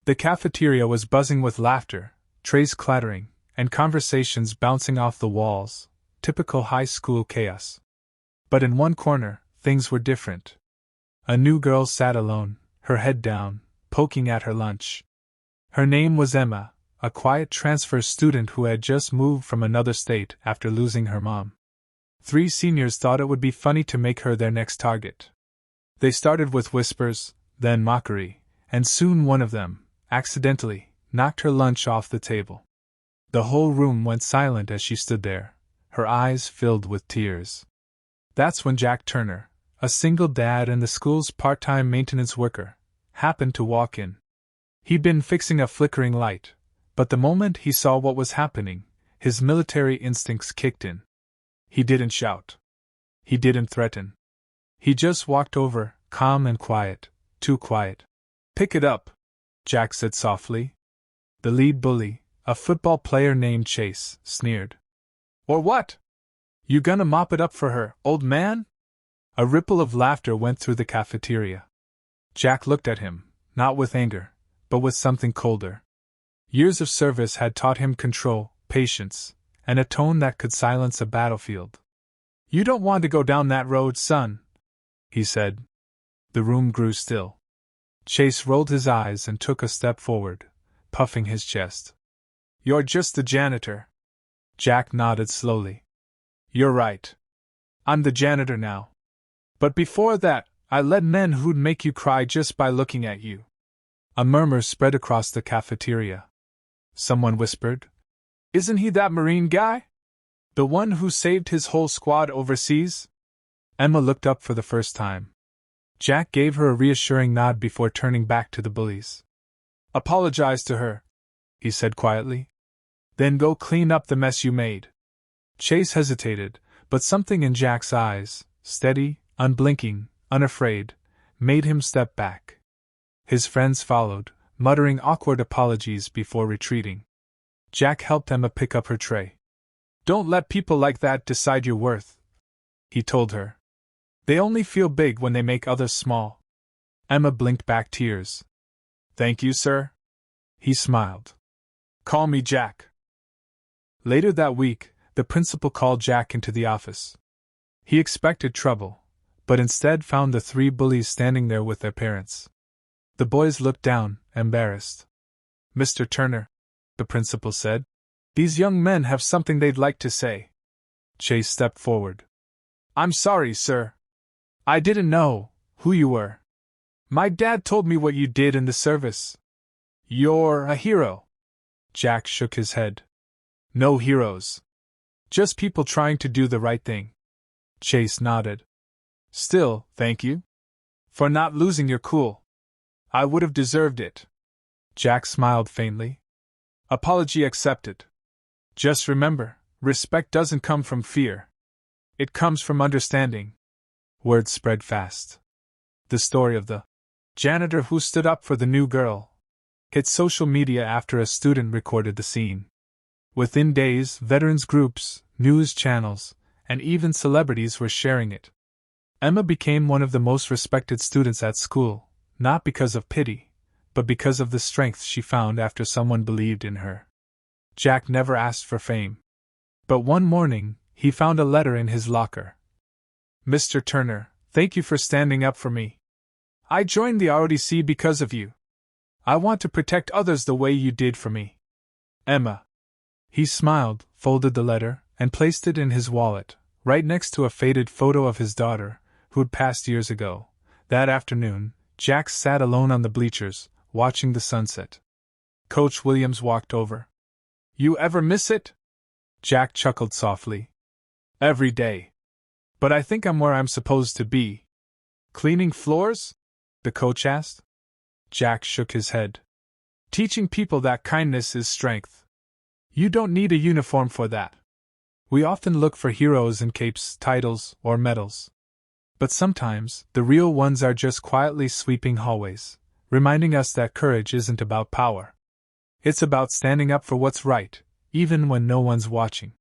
The cafeteria was buzzing with laughter, trays clattering, and conversations bouncing off the walls, typical high school chaos. But in one corner, things were different. A new girl sat alone, her head down, poking at her lunch. Her name was Emma, a quiet transfer student who had just moved from another state after losing her mom. 3 seniors thought it would be funny to make her their next target. They started with whispers, then mockery, and soon one of them, accidentally, knocked her lunch off the table. The whole room went silent as she stood there, her eyes filled with tears. That's when Jack Turner, a single dad and the school's part-time maintenance worker, happened to walk in. He'd been fixing a flickering light, but the moment he saw what was happening, his military instincts kicked in. He didn't shout. He didn't threaten. He just walked over, calm and quiet, too quiet. "Pick it up," Jack said softly. The lead bully, a football player named Chase, sneered. "Or what? You gonna mop it up for her, old man?" A ripple of laughter went through the cafeteria. Jack looked at him, not with anger, but with something colder. Years of service had taught him control, patience, and a tone that could silence a battlefield. "You don't want to go down that road, son," he said. The room grew still. Chase rolled his eyes and took a step forward, puffing his chest. "You're just the janitor." Jack nodded slowly. "You're right. I'm the janitor now. But before that, I led men who'd make you cry just by looking at you." A murmur spread across the cafeteria. Someone whispered, "Isn't he that Marine guy? The one who saved his whole squad overseas?" Emma looked up for the first time. Jack gave her a reassuring nod before turning back to the bullies. "Apologize to her," he said quietly. "Then go clean up the mess you made." Chase hesitated, but something in Jack's eyes, steady, unblinking, unafraid, made him step back. His friends followed, muttering awkward apologies before retreating. Jack helped Emma pick up her tray. "Don't let people like that decide your worth," he told her. "They only feel big when they make others small." Emma blinked back tears. "Thank you, sir." He smiled. "Call me Jack." Later that week, the principal called Jack into the office. He expected trouble, but instead found the 3 bullies standing there with their parents. The boys looked down, embarrassed. "Mr. Turner," the principal said, "these young men have something they'd like to say." Chase stepped forward. "I'm sorry, sir. I didn't know who you were. My dad told me what you did in the service. You're a hero." Jack shook his head. "No heroes. Just people trying to do the right thing." Chase nodded. "Still, thank you for not losing your cool. I would have deserved it." Jack smiled faintly. "Apology accepted. Just remember, respect doesn't come from fear. It comes from understanding." Word spread fast. The story of the janitor who stood up for the new girl hit social media after a student recorded the scene. Within days, veterans groups, news channels, and even celebrities were sharing it. Emma became one of the most respected students at school, not because of pity, but because of the strength she found after someone believed in her. Jack never asked for fame. But one morning, he found a letter in his locker. "Mr. Turner, thank you for standing up for me. I joined the ROTC because of you. I want to protect others the way you did for me. Emma." He smiled, folded the letter, and placed it in his wallet, right next to a faded photo of his daughter, who'd passed years ago. That afternoon, Jack sat alone on the bleachers, watching the sunset. Coach Williams walked over. "You ever miss it?" Jack chuckled softly. "Every day. But I think I'm where I'm supposed to be." "Cleaning floors?" the coach asked. Jack shook his head. "Teaching people that kindness is strength. You don't need a uniform for that. We often look for heroes in capes, titles, or medals. But sometimes, the real ones are just quietly sweeping hallways, reminding us that courage isn't about power. It's about standing up for what's right, even when no one's watching."